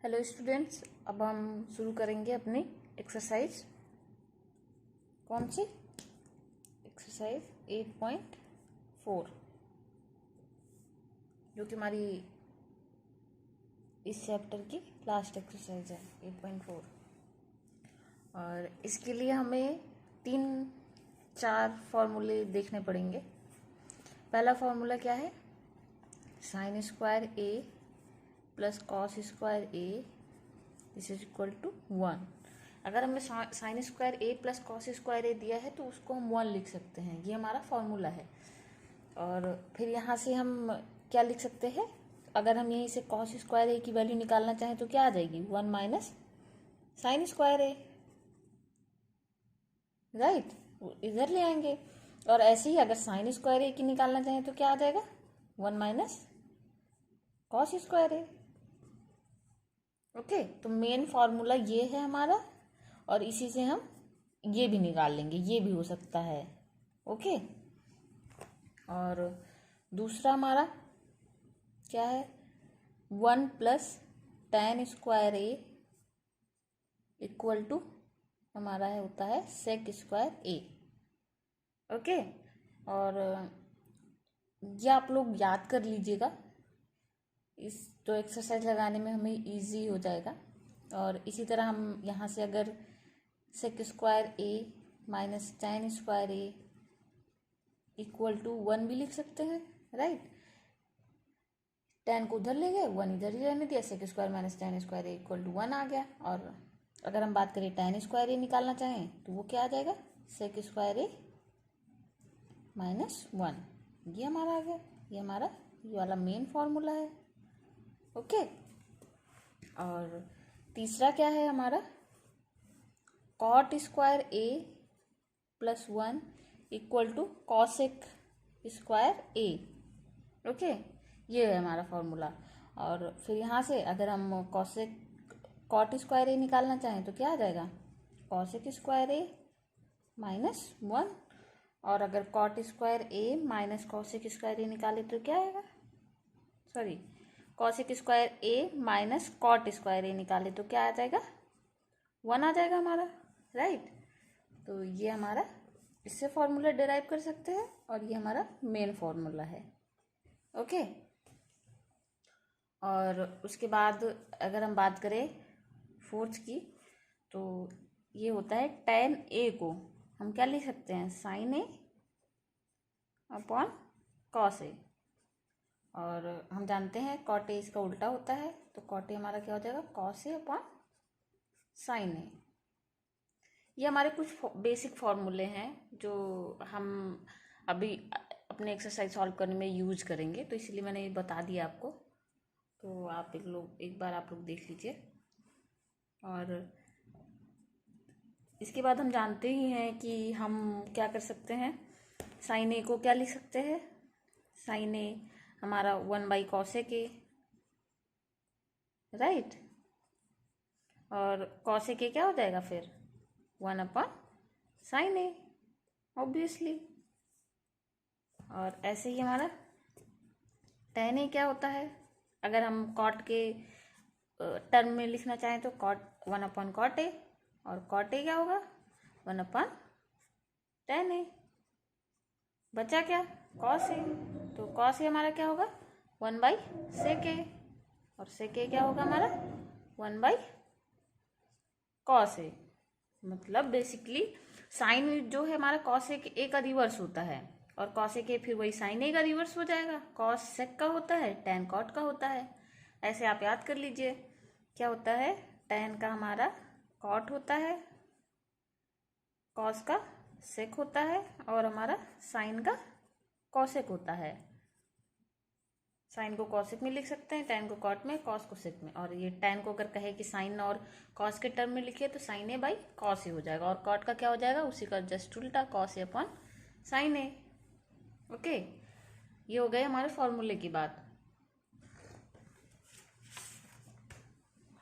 Hello students, अब हम शुरू करेंगे अपनी एक्सरसाइज। कौन सी एक्सरसाइज? 8.4, जो कि हमारी इस चैप्टर की लास्ट एक्सरसाइज है 8.4। और इसके लिए हमें 3-4 फॉर्मूले देखने पड़ेंगे। पहला फॉर्मूला क्या है? Sine square a plus cos square a this is equal to 1। अगर हमें sine square a plus cos square a दिया है तो उसको हम 1 लिख सकते हैं, ये हमारा फॉर्मूला है। और फिर यहाँ से हम क्या लिख सकते हैं? अगर हम यहीं से कॉस स्क्वायर ए की वैल्यू निकालना चाहें तो क्या आ जाएगी? 1 माइनस साइन स्क्वायर ए, राइट, इधर ले आएंगे। और ऐसे ही अगर साइन स्क्वायर ए की निकालना चाहें तो क्या आ जाएगा? 1 minus cos square a. Okay, तो मेन फॉर्मूला ये है हमारा, और इसी से हम ये भी निकाल लेंगे, ये भी हो सकता है। ओके, और दूसरा हमारा क्या है? 1 plus tan square a equal to हमारा है होता है सेक स्क्वायर ए। ओके, और ये आप लोग याद कर लीजिएगा, इस तो एक्सरसाइज लगाने में हमें इजी हो जाएगा। और इसी तरह हम यहाँ से अगर sec square a minus tan square a equal to 1 भी लिख सकते हैं, राइट। tan को उधर ले गए, 1 इधर ही रहने दिया, sec square minus tan square a equal to 1 आ गया। और अगर हम बात करें tan स्क्वायर ए निकालना चाहें तो वो क्या आ जाएगा? सेक स्क्वायर ए माइनस 1, ये हमारा आ गया। ये हमारा ये वाला मेन फॉर्मूला है। ओके, और तीसरा क्या है हमारा? Cot square a plus 1 equal to cosec square a. Okay, ये है हमारा फॉर्मूला। और फिर यहाँ से अगर हम कॉट स्क्वायर ए निकालना चाहें तो क्या आ जाएगा? Cosec square a minus 1। और अगर cot square a minus cosec square ए निकाले तो क्या आएगा? Sorry, cosec square a minus cot square ए निकाले तो क्या आ जाएगा? 1 आ जाएगा हमारा, राइट। तो ये हमारा इससे फॉर्मूला डिराइव कर सकते हैं, और ये हमारा मेन फॉर्मूला है। ओके, और उसके बाद अगर हम बात करें फोर्थ की, तो ये होता है tan ए को हम क्या लिख सकते हैं? Sign A upon cos A. और हम जानते हैं कॉट ए इसका उल्टा होता है, तो कॉट ए हमारा क्या हो जाएगा? कॉस ए अपॉन साइन ए। ये हमारे कुछ बेसिक फॉर्मूले हैं जो हम अभी अपने एक्सरसाइज सॉल्व करने में यूज करेंगे, तो इसलिए मैंने ये बता दिया आपको। तो आप एक बार आप लोग देख लीजिए। और इसके बाद हम जानते ही हैं कि हम क्या कर सकते हैं? साइन ए को क्या लिख सकते हैं? साइन ए हमारा 1 बाई कॉसेक ए, राइट। और कॉसेक ए क्या हो जाएगा फिर? 1 अपॉन साइन ए, ऑब्वियसली। और ऐसे ही हमारा tan ए क्या होता है? अगर हम कॉट के टर्म में लिखना चाहें तो कॉट 1 अपॉन कॉट ए, और कॉट ए क्या होगा? 1 अपॉन tan ए। बचा क्या? कॉस ए, तो कॉस ए हमारा क्या होगा? 1 बाई सेक ए, और सेक ए क्या होगा हमारा? 1 बाई कॉस ए। मतलब बेसिकली साइन जो है हमारा कॉस ए का रिवर्स होता है, और कॉस ए फिर वही साइन ए का रिवर्स हो जाएगा। कॉस सेक का होता है, टैन कॉट का होता है। ऐसे आप याद कर लीजिए क्या होता है? टैन का हमारा कॉट होता है, कॉस का सेक होता है, और हमारा साइन का कॉसेक होता है। साइन को कॉसेक में लिख सकते हैं, टैन को कॉट में, कॉस को सेक में। और ये टैन को अगर कहे कि साइन और कॉस के टर्म में लिखे तो sign A by cos A हो जाएगा, और कॉट का क्या हो जाएगा? उसी का जस्ट उल्टा, cos A upon sine A. Okay, ये हो गए हमारे फॉर्मूले की बात।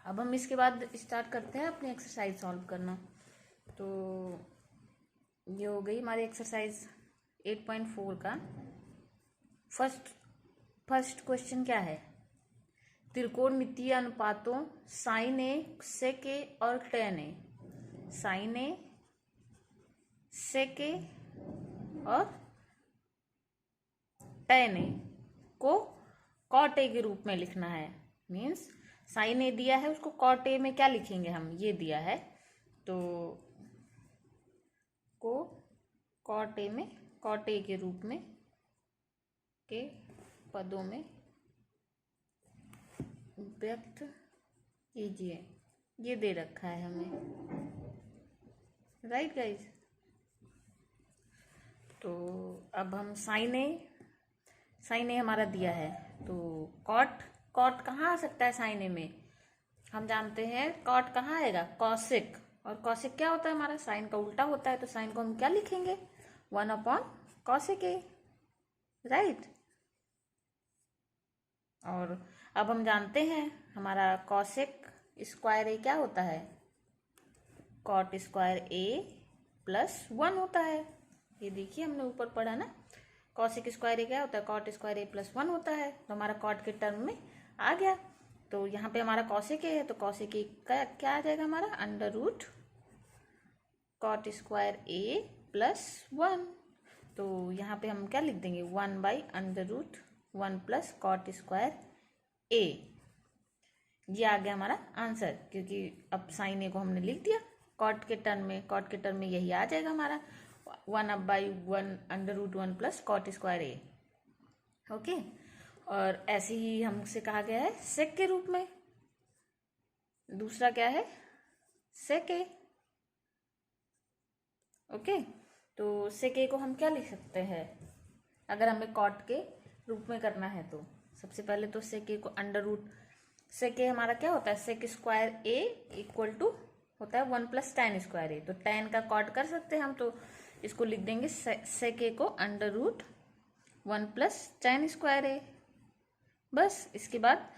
अब हम इसके बाद स्टार्ट करते हैं अपनी एक्सरसाइज सॉल्व करना। तो ये हो गई हमारी एक्सरसाइज 8.4 का फर्स्ट क्वेश्चन। क्या है? त्रिकोणमितीय अनुपातों साइन ए, सेक ए और टेन ए, साइन ए, सेक ए और टेन ए को कॉट ए के रूप में लिखना है। मीन्स साइन ए दिया है, उसको कॉट ए में क्या लिखेंगे हम, ये दिया है तो को कॉट ए में, कॉट ए के रूप में के पदों में व्यक्त कीजिए। ये दे रखा है हमें, राइट गाइज। तो अब हम साइन ए हमारा दिया है, तो कॉट कहाँ आ सकता है साइन ए में, हम जानते हैं कॉट कहाँ आएगा, कॉसिक, और कॉसिक क्या होता है हमारा, साइन का उल्टा होता है, तो साइन को हम क्या लिखेंगे, 1/cosec ए, राइट। और अब हम जानते हैं हमारा कॉसिक स्क्वायर ए क्या होता है, कॉट स्क्वायर ए +1 होता है। ये देखिए हमने ऊपर पढ़ा ना, कॉसिक स्क्वायर ए क्या होता है, कॉट स्क्वायर ए +1 होता है, तो हमारा कॉट के टर्म में आ गया। तो यहाँ पे हमारा कॉसिक ए है, तो कॉसिक ए का क्या आ जाएगा हमारा, √ कॉट स्क्वायर ए +1। तो यहाँ पे हम क्या लिख देंगे, 1/√1 + कॉट स्क्वायर ए। ये आ गया हमारा आंसर, क्योंकि अब साइन ए को हमने लिख दिया कॉट के टर्म में, यही आ जाएगा हमारा 1/√1 + कॉट स्क्वायर ए। ओके, और ऐसे ही हमसे कहा गया है सेक के रूप में, दूसरा क्या है, सेक ए। ओके, तो सेक ए को हम क्या लिख सकते हैं, अगर हमें कॉट के रूप में करना है तो सबसे पहले तो सेक ए को सेक ए हमारा क्या होता है, सेक स्क्वायर ए = होता है 1 + tan स्क्वायर ए, तो tan का कॉट कर सकते हैं हम, तो इसको लिख देंगे सेक ए को √1 + tan स्क्वायर ए। बस इसके बाद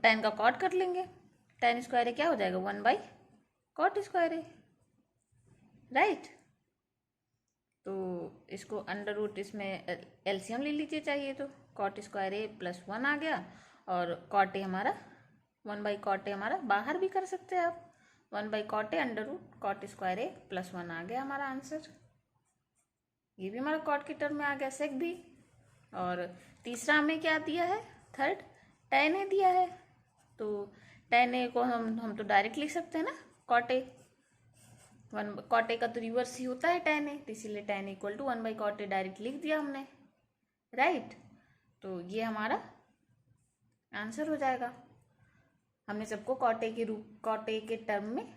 tan का कॉट कर लेंगे, tan स्क्वायर ए क्या हो जाएगा, 1/cot स्क्वायर ए, राइट। तो इसको √ इसमें एलसीएम ले लीजिए चाहिए तो, कॉट स्क्वायर ए +1 आ गया, और कॉट ए हमारा 1/cot ए हमारा बाहर भी कर सकते हैं आप, 1/cot ए √cot स्क्वायर ए +1 आ गया हमारा आंसर। ये भी हमारा कॉट के टर्म में आ गया, सेक भी। और तीसरा हमें क्या दिया है, थर्ड tan ए दिया है, तो tan ए को हम तो डायरेक्ट लिख सकते हैं ना, cot ए, cot ए का तो रिवर्स ही होता है tan ए, तो इसीलिए tan ए = 1/cot ए डायरेक्ट लिख दिया हमने, राइट। तो ये हमारा आंसर हो जाएगा, हमने सबको cot ए के टर्म में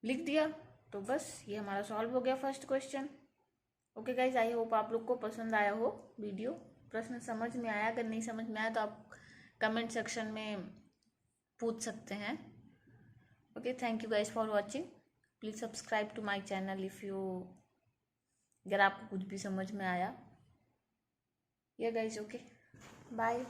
लिख दिया। तो बस ये हमारा सॉल्व हो गया first question. Okay guys, I hope आप लोग को पसंद आया हो वीडियो, प्रश्न समझ में आया। अगर नहीं समझ में आया तो आप कमेंट सेक्शन में पूछ सकते हैं। Okay, thank you guys for watching, please subscribe to my channel अगर आपको कुछ भी समझ में आया। Yeah guys, okay, bye.